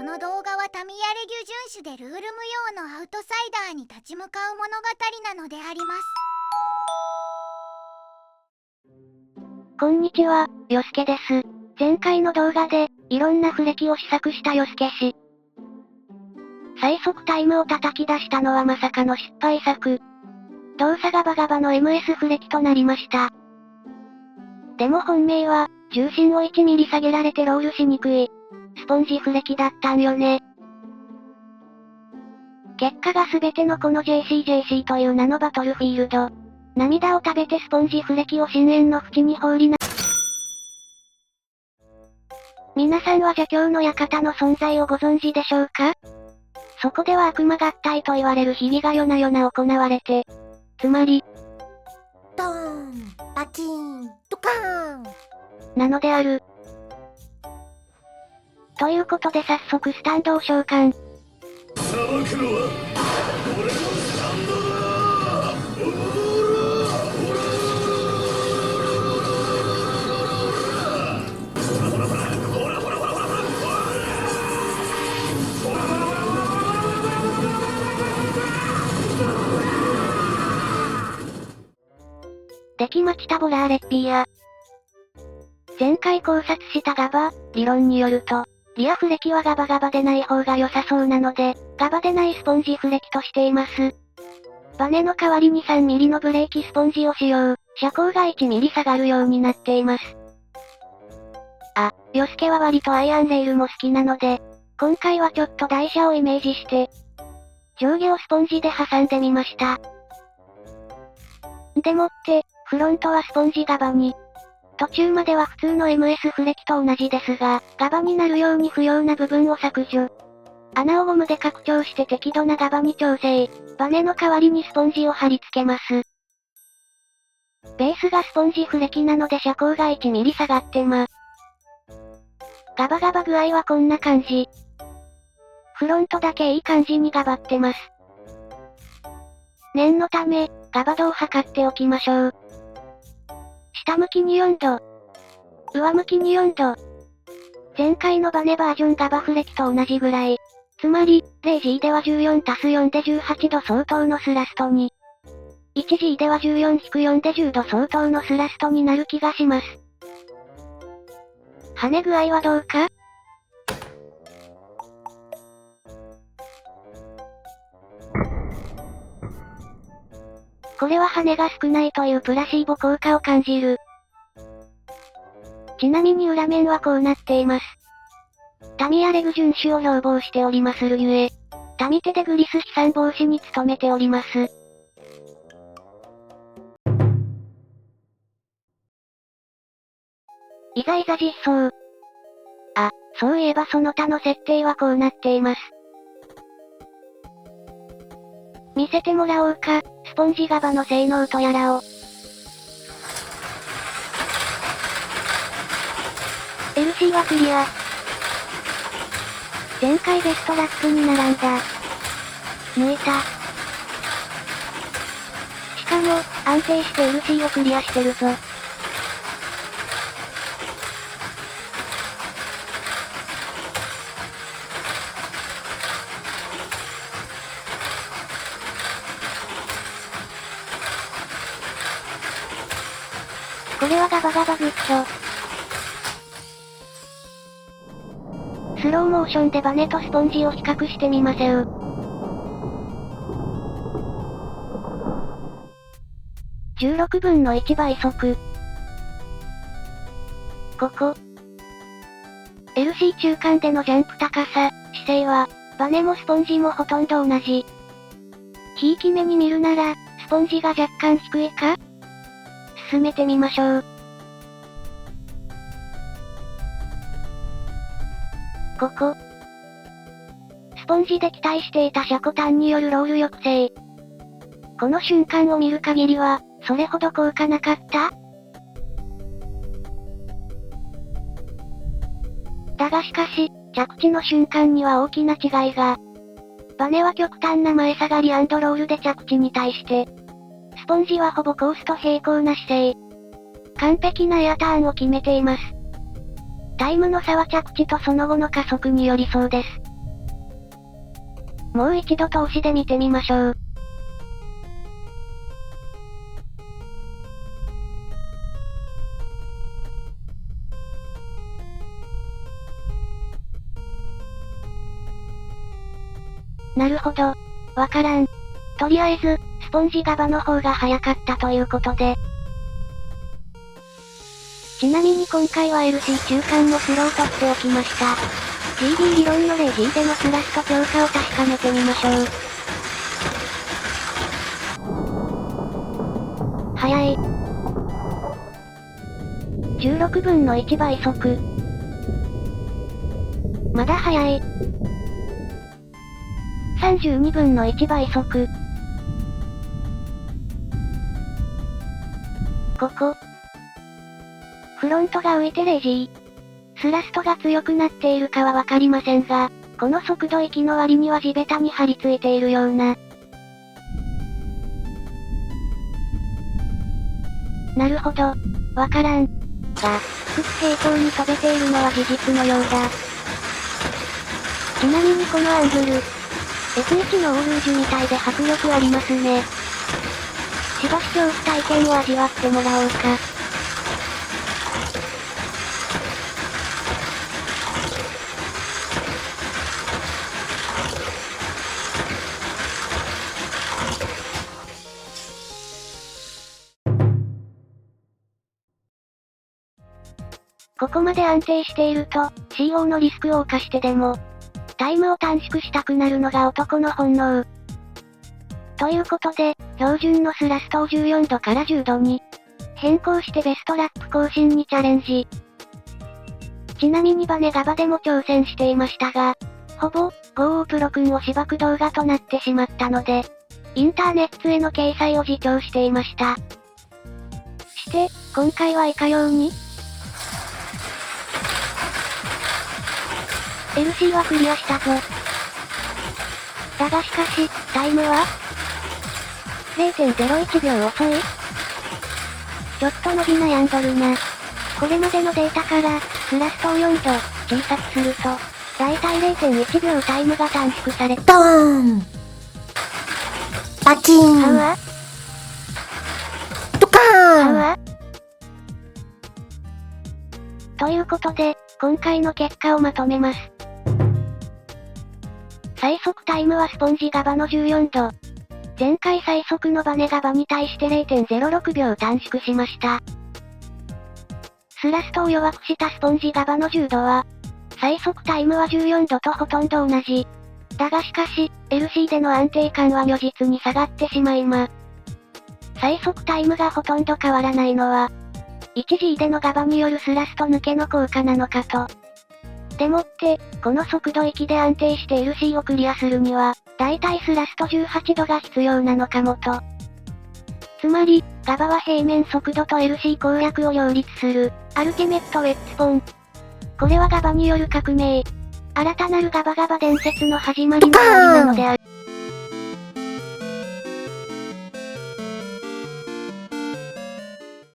の動画はタミヤレギュ遵守でルール無用のアウトサイダーに立ち向かう物語なのであります。こんにちは、ヨスケです。前回の動画で、いろんなフレキを試作したヨスケ氏。最速タイムを叩き出したのはまさかの失敗作。動作ガバガバの MS フレキとなりました。でも本命は、重心を1ミリ下げられてロールしにくい、スポンジフレキだったんよね。結果が全てのこの JCJC という名のバトルフィールド。涙を食べてスポンジフレキを深淵の淵に放りな。皆さんは邪教の館の存在をご存知でしょうか？そこでは悪魔合体と言われる日々が夜な夜な行われて、つまり、ドーン、バキーン、ドカーンなのである。ということで早速スタンドを召喚。裁くのは俺のスタンドだ。デキマチタボラーレッピーや。前回考察したガバ、理論によると、リアフレキはガバガバでない方が良さそうなので、ガバでないスポンジフレキとしています。バネの代わりに3ミリのブレーキスポンジを使用、車高が1ミリ下がるようになっています。あ、ヨスケは割とアイアンレールも好きなので、今回はちょっと台車をイメージして、上下をスポンジで挟んでみました。でもって、フロントはスポンジガバに。途中までは普通の MS フレキと同じですが、ガバになるように不要な部分を削除。穴をゴムで拡張して適度なガバに調整。バネの代わりにスポンジを貼り付けます。ベースがスポンジフレキなので車高が1ミリ下がってま。ガバガバ具合はこんな感じ。フロントだけいい感じにガバってます。念のため、ガバ度を測っておきましょう。下向きに4度。上向きに4度。前回のバネバージョンガバフレキと同じぐらい。つまり、0G では14足す4で18度相当のスラストに。1G では14-4で10度相当のスラストになる気がします。跳ね具合はどうか？これは跳ねが少ないというプラシーボ効果を感じる。ちなみに裏面はこうなっています。タミヤレグ遵守を標榜しておりまするゆえ、タミテでグリス飛散防止に努めております。いざ実装。あ、そういえばその他の設定はこうなっています。見せてもらおうか、スポンジガバの性能とやらを。LC はクリア。前回ベストラックに並んだ。抜いた。しかも、安定して LC をクリアしてるぞ。これはガバガバグッド。スローモーションでバネとスポンジを比較してみませう。16分の1倍速。ここ。LC 中間でのジャンプ高さ、姿勢は、バネもスポンジもほとんど同じ。ひいき目に見るなら、スポンジが若干低いか？進めてみましょう。ここ。スポンジで期待していた車庫端によるロール抑制。この瞬間を見る限りは、それほど効果なかった？だがしかし、着地の瞬間には大きな違いが。バネは極端な前下がり&ロールで着地に対して、スポンジはほぼコースと平行な姿勢。完璧なエアターンを決めています。タイムの差は着地とその後の加速によりそうです。もう一度通しで見てみましょう。なるほど。わからん。とりあえず、スポンジガバの方が早かったということで。ちなみに今回は LC 中間のスロー取っておきました。GD 理論の例 G でのスラスト強化を確かめてみましょう。早い。16分の1倍速。まだ早い。32分の1倍速。ここ。フロントが浮いてレジー。スラストが強くなっているかはわかりませんが、この速度域の割には地べたに張り付いているような。なるほど。わからん。が、複平行に飛べているのは事実のようだ。ちなみにこのアングル、F1 のオールージュみたいで迫力ありますね。しばし恐怖体験を味わってもらおうか。ここまで安定していると、CO のリスクを冒してでも、タイムを短縮したくなるのが男の本能。ということで、標準のスラストを14度から10度に変更してベストラップ更新にチャレンジ。ちなみにバネガバでも挑戦していましたが、ほぼ、ゴープロ君をしばく動画となってしまったので、インターネットへの掲載を自重していました。して、今回はいかようにLC はクリアしたぞ。だがしかし、タイムは 0.01 秒遅い？ちょっと伸び悩んどるな。これまでのデータから、スラストを4度、小さくすると、だいたい 0.1 秒タイムが短縮され、ドーンバキーンはわドカーンはわということで、今回の結果をまとめます。最速タイムはスポンジガバの14度。前回最速のバネガバに対して 0.06 秒短縮しました。スラストを弱くしたスポンジガバの10度は、最速タイムは14度とほとんど同じ。だがしかし、LC での安定感は如実に下がってしまい最速タイムがほとんど変わらないのは、1G でのガバによるスラスト抜けの効果なのかと。でもって、この速度域で安定して LC をクリアするには、だいたいスラスト18度が必要なのかもと。つまり、ガバは平面速度と LC 攻略を両立する、アルティメットウェッポン。これはガバによる革命。新たなるガバガバ伝説の始まりの終わりなのである。